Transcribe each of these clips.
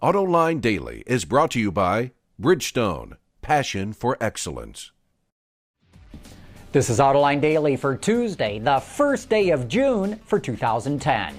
Autoline Daily is brought to you by Bridgestone, passion for excellence. This is Autoline Daily for Tuesday, the first day of June for 2010.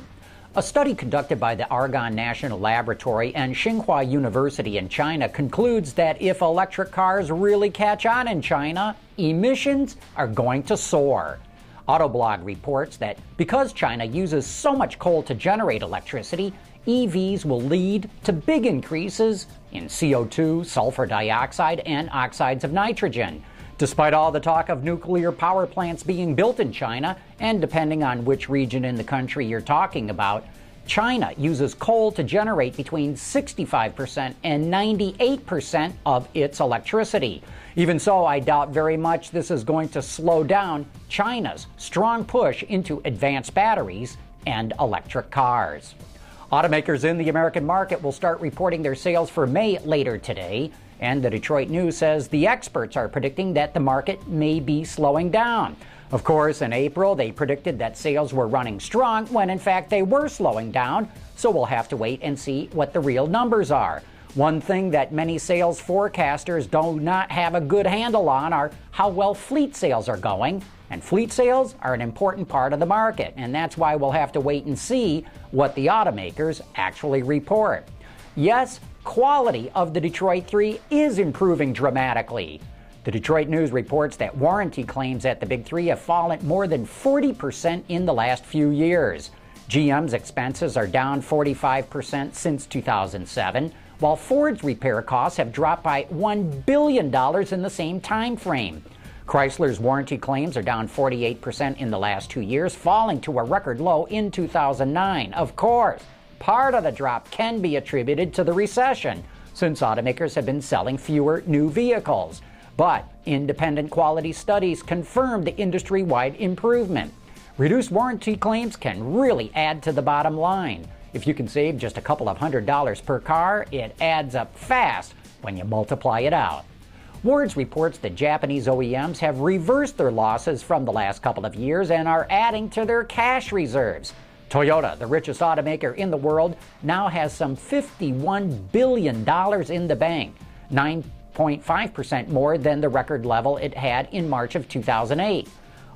A study conducted by the Argonne National Laboratory and Tsinghua University in China concludes that if electric cars really catch on in China, emissions are going to soar. Autoblog reports that because China uses so much coal to generate electricity, EVs will lead to big increases in CO2, sulfur dioxide, and oxides of nitrogen. Despite all the talk of nuclear power plants being built in China, and depending on which region in the country you're talking about, China uses coal to generate between 65% and 98% of its electricity. Even so, I doubt very much this is going to slow down China's strong push into advanced batteries and electric cars. Automakers in the American market will start reporting their sales for May later today, and the Detroit News says the experts are predicting that the market may be slowing down. Of course, in April, they predicted that sales were running strong when in fact they were slowing down, so we'll have to wait and see what the real numbers are. One thing that many sales forecasters do not have a good handle on are how well fleet sales are going, and fleet sales are an important part of the market, and that's why we'll have to wait and see what the automakers actually report. Yes, quality of the Detroit 3 is improving dramatically. The Detroit News reports that warranty claims at the Big Three have fallen more than 40% in the last few years. GM's expenses are down 45% since 2007, while Ford's repair costs have dropped by $1 billion in the same time frame. Chrysler's warranty claims are down 48% in the last 2 years, falling to a record low in 2009. Of course, part of the drop can be attributed to the recession, since automakers have been selling fewer new vehicles. But independent quality studies confirm the industry-wide improvement. Reduced warranty claims can really add to the bottom line. If you can save just a couple of $100s per car, it adds up fast when you multiply it out. Wards reports that Japanese OEMs have reversed their losses from the last couple of years and are adding to their cash reserves. Toyota, the richest automaker in the world, now has some $51 billion in the bank, 9.5% more than the record level it had in March of 2008.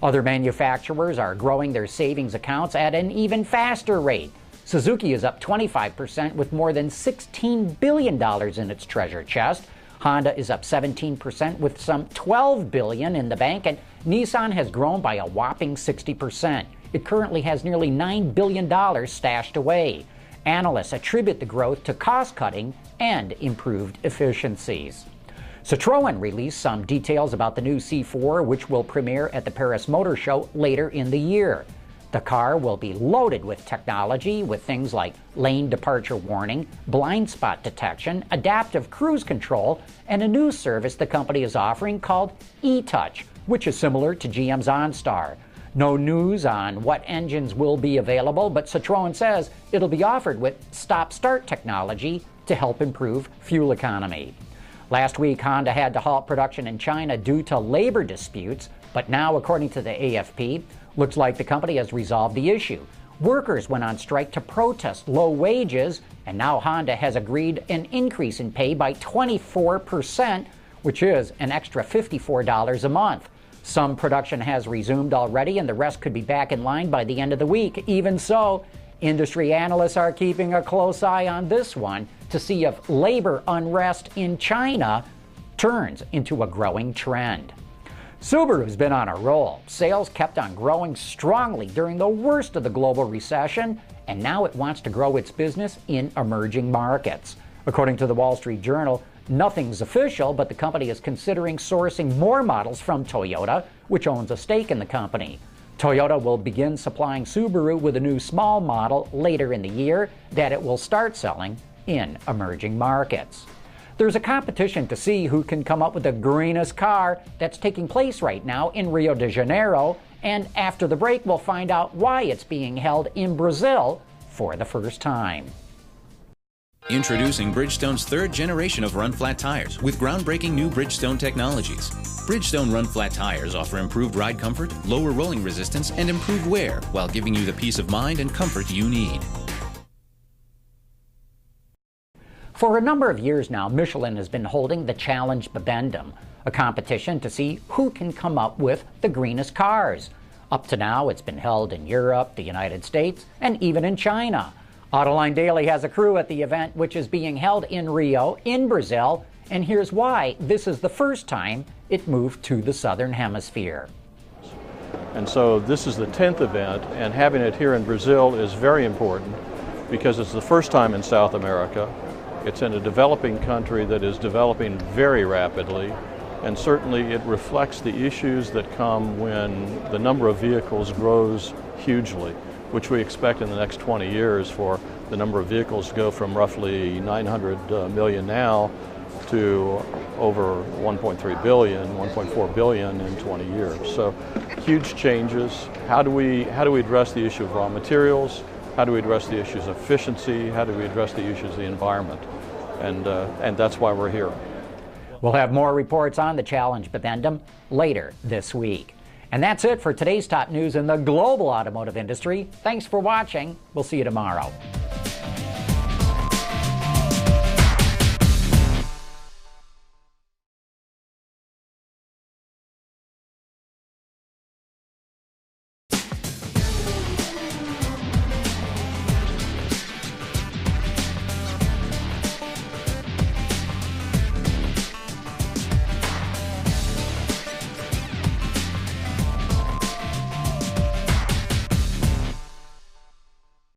Other manufacturers are growing their savings accounts at an even faster rate. Suzuki is up 25% with more than $16 billion in its treasure chest. Honda is up 17% with some $12 billion in the bank, and Nissan has grown by a whopping 60%. It currently has nearly $9 billion stashed away. Analysts attribute the growth to cost-cutting and improved efficiencies. Citroen released some details about the new C4, which will premiere at the Paris Motor Show later in the year. The car will be loaded with technology with things like lane departure warning, blind spot detection, adaptive cruise control, and a new service the company is offering called eTouch, which is similar to GM's OnStar. No news on what engines will be available, but Citroen says it'll be offered with stop-start technology to help improve fuel economy. Last week, Honda had to halt production in China due to labor disputes, but now, according to the AFP, looks like the company has resolved the issue. Workers went on strike to protest low wages, and now Honda has agreed an increase in pay by 24%, which is an extra $54 a month. Some production has resumed already, and the rest could be back in line by the end of the week. Even so, industry analysts are keeping a close eye on this one to see if labor unrest in China turns into a growing trend. Subaru's been on a roll. Sales kept on growing strongly during the worst of the global recession, and now it wants to grow its business in emerging markets. According to the Wall Street Journal, nothing's official, but the company is considering sourcing more models from Toyota, which owns a stake in the company. Toyota will begin supplying Subaru with a new small model later in the year that it will start selling in emerging markets. There's a competition to see who can come up with the greenest car that's taking place right now in Rio de Janeiro, and after the break we'll find out why it's being held in Brazil for the first time. Introducing Bridgestone's third generation of run-flat tires with groundbreaking new Bridgestone technologies. Bridgestone run-flat tires offer improved ride comfort, lower rolling resistance, and improved wear while giving you the peace of mind and comfort you need. For a number of years now, Michelin has been holding the Challenge Bibendum, a competition to see who can come up with the greenest cars. Up to now, it's been held in Europe, the United States, and even in China. Autoline Daily has a crew at the event, which is being held in Rio, in Brazil, and here's why this is the first time it moved to the Southern Hemisphere. And so this is the 10th event, and having it here in Brazil is very important because it's the first time in South America. It's in a developing country that is developing very rapidly, and certainly it reflects the issues that come when the number of vehicles grows hugely, which we expect in the next 20 years for the number of vehicles to go from roughly 900 million now to over 1.3 billion, 1.4 billion in 20 years. So huge changes. How do we address the issue of raw materials? How do we address the issues of efficiency? How do we address the issues of the environment? And that's why we're here. We'll have more reports on the Challenge Bibendum later this week. And that's it for today's top news in the global automotive industry. Thanks for watching. We'll see you tomorrow.